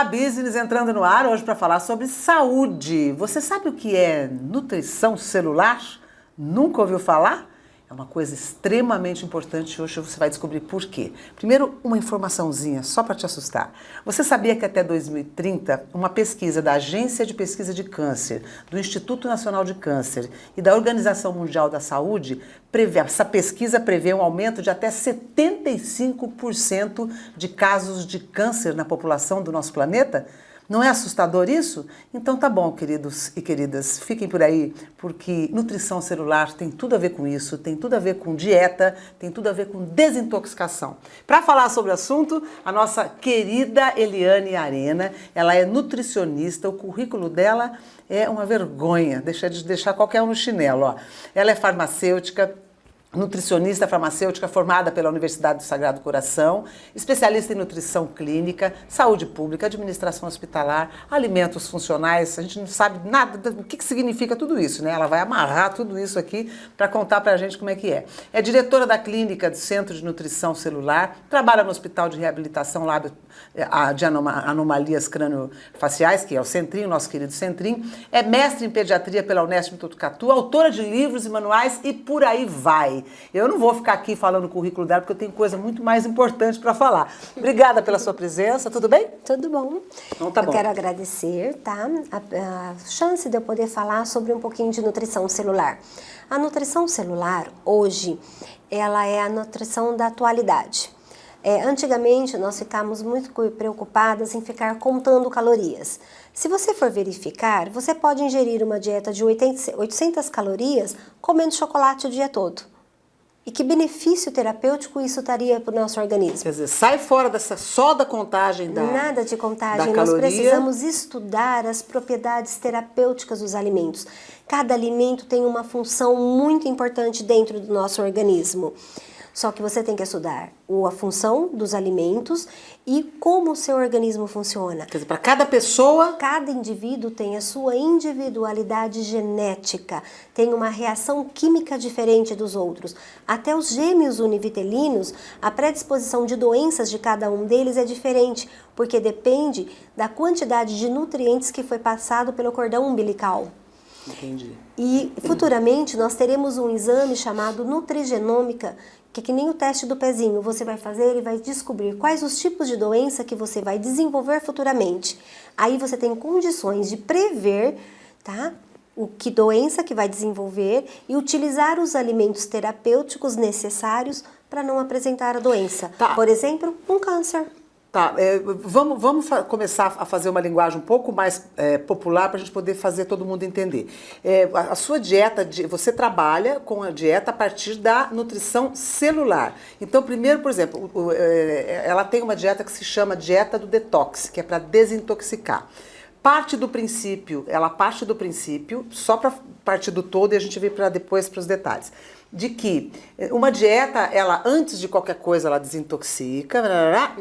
Olá, Business entrando no ar hoje para falar sobre saúde. Você sabe o que é nutrição celular? Nunca ouviu falar? É uma coisa extremamente importante, hoje você vai descobrir por quê. Primeiro, uma informaçãozinha, só para te assustar. Você sabia que até 2030, uma pesquisa da Agência de Pesquisa de Câncer, do Instituto Nacional de Câncer e da Organização Mundial da Saúde, essa pesquisa prevê um aumento de até 75% de casos de câncer na população do nosso planeta? Não é assustador isso? Então tá bom, queridos e queridas, fiquem por aí, porque nutrição celular tem tudo a ver com isso, tem tudo a ver com dieta, tem tudo a ver com desintoxicação. Para falar sobre o assunto, a nossa querida Eliane Arena, ela é nutricionista, o currículo dela é uma vergonha, deixar qualquer um no chinelo, ó. Ela é farmacêutica, nutricionista farmacêutica formada pela Universidade do Sagrado Coração, especialista em nutrição clínica, saúde pública, administração hospitalar, alimentos funcionais. A gente não sabe nada do que significa tudo isso, né? Ela vai amarrar tudo isso aqui para contar para a gente como é que é. É diretora da clínica do Centro de Nutrição Celular, trabalha no Hospital de Reabilitação de Anomalias Crâniofaciais, que é o Centrinho, nosso querido Centrinho. É mestre em pediatria pela Unesp Botucatu, autora de livros e manuais e por aí vai. Eu não vou ficar aqui falando o currículo dela, porque eu tenho coisa muito mais importante para falar. Obrigada pela sua presença, tudo bem? Tudo bom. Então tá bom. Eu quero agradecer, tá? A chance de eu poder falar sobre um pouquinho de nutrição celular. A nutrição celular, hoje, ela é a nutrição da atualidade. Antigamente, nós ficávamos muito preocupadas em ficar contando calorias. Se você for verificar, você pode ingerir uma dieta de 800 calorias comendo chocolate o dia todo. E que benefício terapêutico isso daria para o nosso organismo? Quer dizer, sai fora só da contagem da Nada de contagem, da nós caloria. precisamos estudar as propriedades terapêuticas dos alimentos. Cada alimento tem uma função muito importante dentro do nosso organismo. Só que você tem que estudar a função dos alimentos e como o seu organismo funciona. Quer dizer, para cada pessoa... Cada indivíduo tem a sua individualidade genética, tem uma reação química diferente dos outros. Até os gêmeos univitelinos, a predisposição de doenças de cada um deles é diferente, porque depende da quantidade de nutrientes que foi passado pelo cordão umbilical. Entendi. E futuramente nós teremos um exame chamado nutrigenômica, que é que nem o teste do pezinho, você vai fazer e vai descobrir quais os tipos de doença que você vai desenvolver futuramente. Aí você tem condições de prever, tá? O que doença que vai desenvolver e utilizar os alimentos terapêuticos necessários para não apresentar a doença. Tá. Por exemplo, um câncer. Tá, vamos começar a fazer uma linguagem um pouco mais popular para a gente poder fazer todo mundo entender. A sua dieta, você trabalha com a dieta a partir da nutrição celular. Então, primeiro, por exemplo, ela tem uma dieta que se chama dieta do detox, que é para desintoxicar. Ela parte do princípio, só para partir do todo e a gente vem depois para os detalhes, de que uma dieta, ela antes de qualquer coisa, ela desintoxica,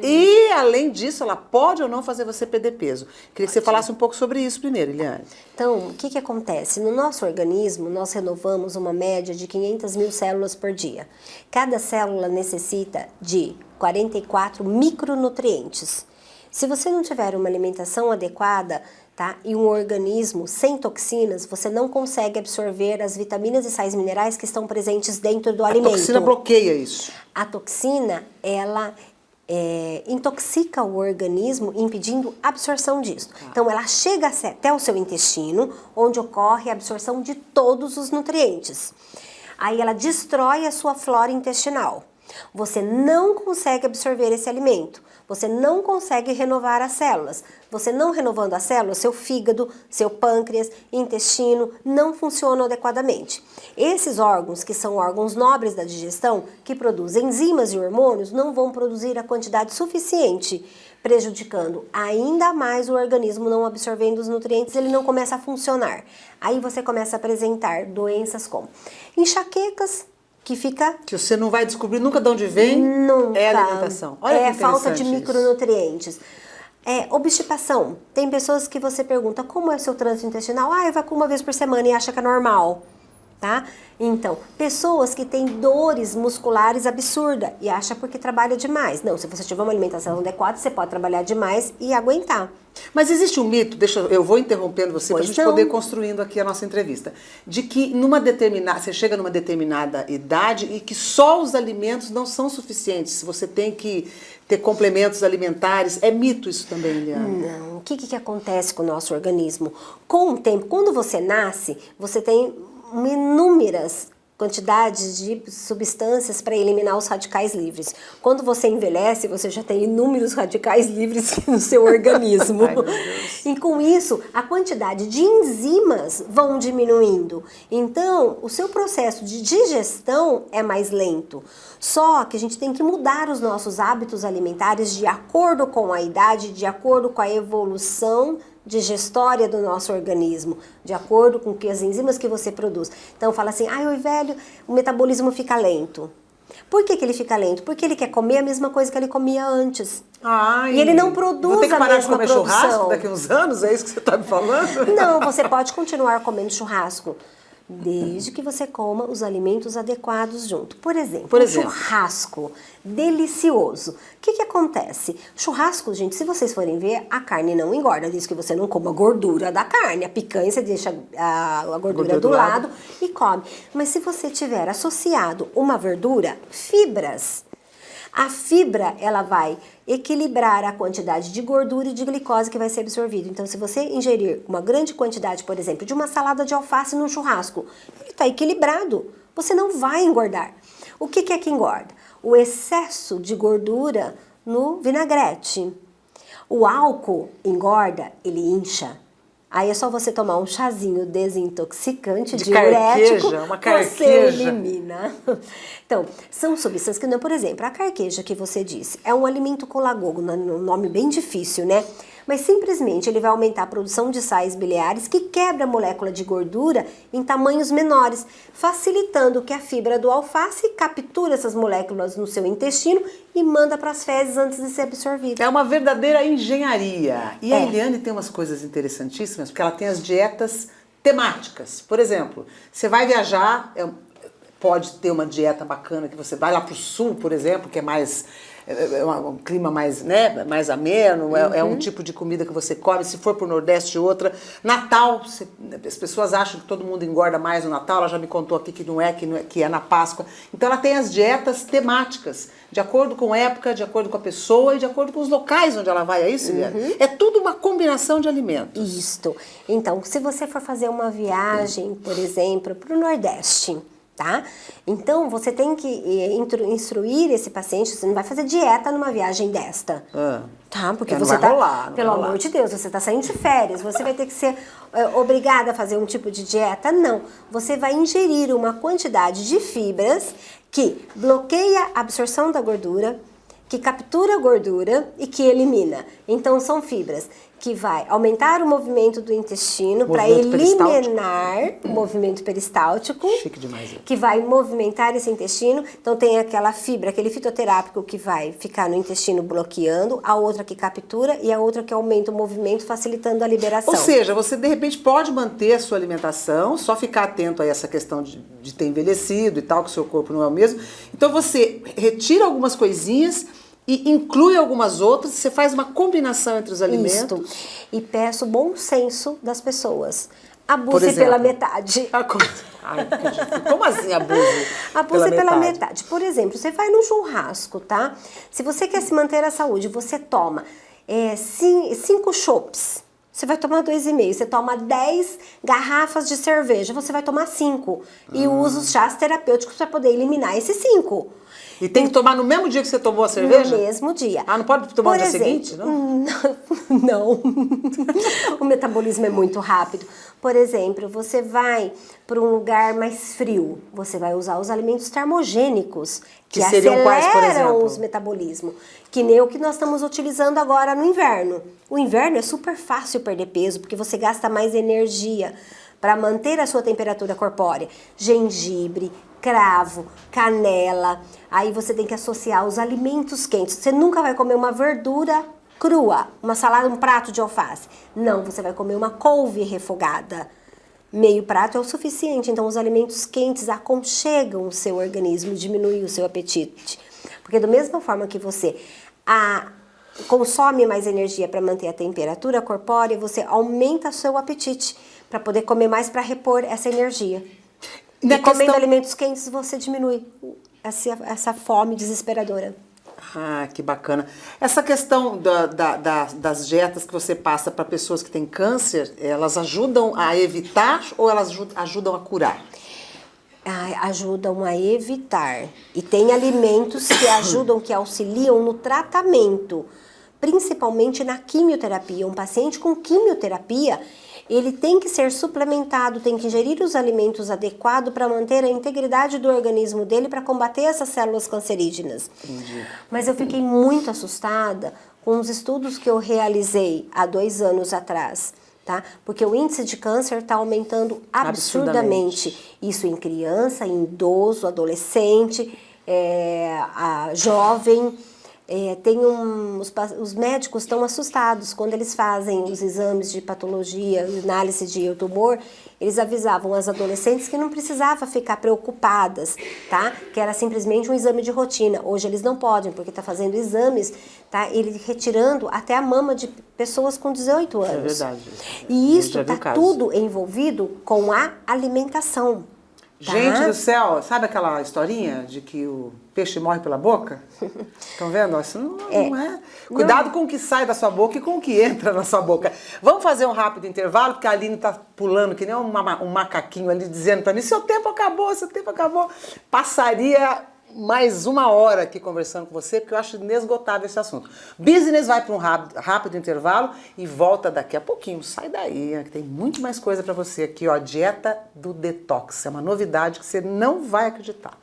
e além disso, ela pode ou não fazer você perder peso. Queria que você falasse um pouco sobre isso primeiro, Eliane. Então, o que acontece? No nosso organismo, nós renovamos uma média de 500 mil células por dia. Cada célula necessita de 44 micronutrientes. Se você não tiver uma alimentação adequada, tá, e um organismo sem toxinas, você não consegue absorver as vitaminas e sais minerais que estão presentes dentro do alimento. A toxina bloqueia isso. A toxina, ela intoxica o organismo, impedindo a absorção disso. Então, ela chega até o seu intestino, onde ocorre a absorção de todos os nutrientes. Aí ela destrói a sua flora intestinal. Você não consegue absorver esse alimento, você não consegue renovar as células. Você não renovando as células, seu fígado, seu pâncreas, intestino não funcionam adequadamente. Esses órgãos, que são órgãos nobres da digestão, que produzem enzimas e hormônios, não vão produzir a quantidade suficiente, prejudicando ainda mais o organismo, não absorvendo os nutrientes, ele não começa a funcionar. Aí você começa a apresentar doenças como enxaquecas, que você não vai descobrir nunca de onde vem. Nunca. É a alimentação. Olha que falta de isso. micronutrientes. Obstipação. Tem pessoas que você pergunta como é o seu trânsito intestinal. Vai uma vez por semana e acha que é normal. tá? Então, pessoas que têm dores musculares absurdas e acha porque trabalha demais. Não, se você tiver uma alimentação adequada, você pode trabalhar demais e aguentar. Mas existe um mito, eu vou interrompendo você para a Pois gente não. poder construindo aqui a nossa entrevista, de que você chega numa determinada idade e que só os alimentos não são suficientes, você tem que ter complementos alimentares. É mito isso também, Eliane? Não, o que acontece com o nosso organismo? Com o tempo, quando você nasce, você tem inúmeras quantidades de substâncias para eliminar os radicais livres. Quando você envelhece, você já tem inúmeros radicais livres no seu organismo. Ai, meu Deus. E com isso, a quantidade de enzimas vão diminuindo. Então, o seu processo de digestão é mais lento. Só que a gente tem que mudar os nossos hábitos alimentares de acordo com a idade, de acordo com a evolução digestória do nosso organismo, de acordo com que as enzimas que você produz. Então fala assim, oi velho, o metabolismo fica lento. Por que ele fica lento? Porque ele quer comer a mesma coisa que ele comia antes. Ai, e ele não produz vou ter que a parar mesma de comer churrasco produção. daqui a uns anos? É isso que você está me falando? Não, você pode continuar comendo churrasco, desde que você coma os alimentos adequados junto. Por exemplo, um churrasco delicioso. O que acontece? Churrasco, gente, se vocês forem ver, a carne não engorda, desde que você não coma a gordura da carne. A picanha, você deixa a gordura do lado e come. Mas se você tiver associado uma verdura, fibras, a fibra, ela vai equilibrar a quantidade de gordura e de glicose que vai ser absorvido. Então, se você ingerir uma grande quantidade, por exemplo, de uma salada de alface no churrasco, ele está equilibrado. Você não vai engordar. O que é que engorda? O excesso de gordura no vinagrete. O álcool engorda, ele incha. Aí é só você tomar um chazinho desintoxicante, diurético, uma carqueja. você elimina. Então, são substâncias que não, por exemplo, a carqueja que você disse, é um alimento colagogo, um nome bem difícil, né? Mas simplesmente ele vai aumentar a produção de sais biliares que quebra a molécula de gordura em tamanhos menores, facilitando que a fibra do alface captura essas moléculas no seu intestino e manda para as fezes antes de ser absorvida. É uma verdadeira engenharia. E a Eliane tem umas coisas interessantíssimas, porque ela tem as dietas temáticas. Por exemplo, você vai viajar, pode ter uma dieta bacana que você vai lá para o sul, por exemplo, que é mais... um clima mais, né, mais ameno, é um tipo de comida que você come. Se for para o Nordeste, outra. Natal, as pessoas acham que todo mundo engorda mais no Natal, ela já me contou aqui que não é, que é na Páscoa. Então ela tem as dietas temáticas, de acordo com a época, de acordo com a pessoa e de acordo com os locais onde ela vai, é isso, Eliane? É tudo uma combinação de alimentos. Isto. Então, se você for fazer uma viagem, por exemplo, para o Nordeste, tá? Então, você tem que instruir esse paciente, você não vai fazer dieta numa viagem desta, tá? Porque você tá, pelo amor de Deus, você tá saindo de férias, você vai ter que ser obrigada a fazer um tipo de dieta? Não. Você vai ingerir uma quantidade de fibras que bloqueia a absorção da gordura, que captura a gordura e que elimina. Então, são fibras que vai aumentar o movimento do intestino para eliminar o movimento peristáltico. Chique demais. Que vai movimentar esse intestino. Então tem aquela fibra, aquele fitoterápico que vai ficar no intestino bloqueando, a outra que captura e a outra que aumenta o movimento, facilitando a liberação. Ou seja, você de repente pode manter a sua alimentação, só ficar atento a essa questão de ter envelhecido e tal, que o seu corpo não é o mesmo. Então você retira algumas coisinhas e inclui algumas outras, você faz uma combinação entre os alimentos. Isto. E peço bom senso das pessoas. Abuse pela metade. Ai, como assim abuse? Abuse pela metade. Por exemplo, você vai num churrasco, tá? Se você quer se manter à saúde, você toma 5 chopps. Você vai tomar 2,5. Você toma 10 garrafas de cerveja, você vai tomar 5. E usa os chás terapêuticos para poder eliminar esses 5. E tem que tomar no mesmo dia que você tomou a cerveja? No mesmo dia. Ah, não pode tomar no dia seguinte, não? Não. O metabolismo é muito rápido. Por exemplo, você vai para um lugar mais frio, você vai usar os alimentos termogênicos, que seriam quais, por aceleram exemplo? os metabolismos, que nem o que nós estamos utilizando agora no inverno. O inverno é super fácil perder peso, porque você gasta mais energia para manter a sua temperatura corpórea. Gengibre, cravo, canela. Aí você tem que associar os alimentos quentes. Você nunca vai comer uma verdura crua, uma salada, um prato de alface. Não, você vai comer uma couve refogada. meio prato é o suficiente. Então, os alimentos quentes aconchegam o seu organismo, diminuem o seu apetite. Porque da mesma forma que você consome mais energia para manter a temperatura corpórea, você aumenta o seu apetite para poder comer mais para repor essa energia. E comendo alimentos quentes, você diminui essa fome desesperadora. Ah, que bacana. Essa questão das dietas que você passa para pessoas que têm câncer, elas ajudam a evitar ou elas ajudam a curar? Ajudam a evitar. E tem alimentos que ajudam, que auxiliam no tratamento, principalmente na quimioterapia. Um paciente com quimioterapia, ele tem que ser suplementado, tem que ingerir os alimentos adequados para manter a integridade do organismo dele para combater essas células cancerígenas. Entendi. Mas eu fiquei muito assustada com os estudos que eu realizei há 2 anos atrás, tá? Porque o índice de câncer está aumentando absurdamente. Isso em criança, em idoso, adolescente, jovem. Os médicos estão assustados quando eles fazem os exames de patologia, análise de tumor. Eles avisavam as adolescentes que não precisava ficar preocupadas, tá? Que era simplesmente um exame de rotina. Hoje eles não podem, porque está fazendo exames, tá? Ele retirando até a mama de pessoas com 18 anos. É verdade. E isso está tudo envolvido com a alimentação. Tá? Gente do céu, sabe aquela historinha de que o peixe morre pela boca? Estão vendo? Isso não é. Cuidado com o que sai da sua boca e com o que entra na sua boca. Vamos fazer um rápido intervalo, porque a Aline está pulando que nem um macaquinho ali, dizendo para mim, seu tempo acabou, seu tempo acabou. Passaria mais 1 hora aqui conversando com você, porque eu acho inesgotável esse assunto. Business vai para um rápido intervalo e volta daqui a pouquinho. Sai daí, que tem muito mais coisa para você aqui, ó. Dieta do Detox. É uma novidade que você não vai acreditar.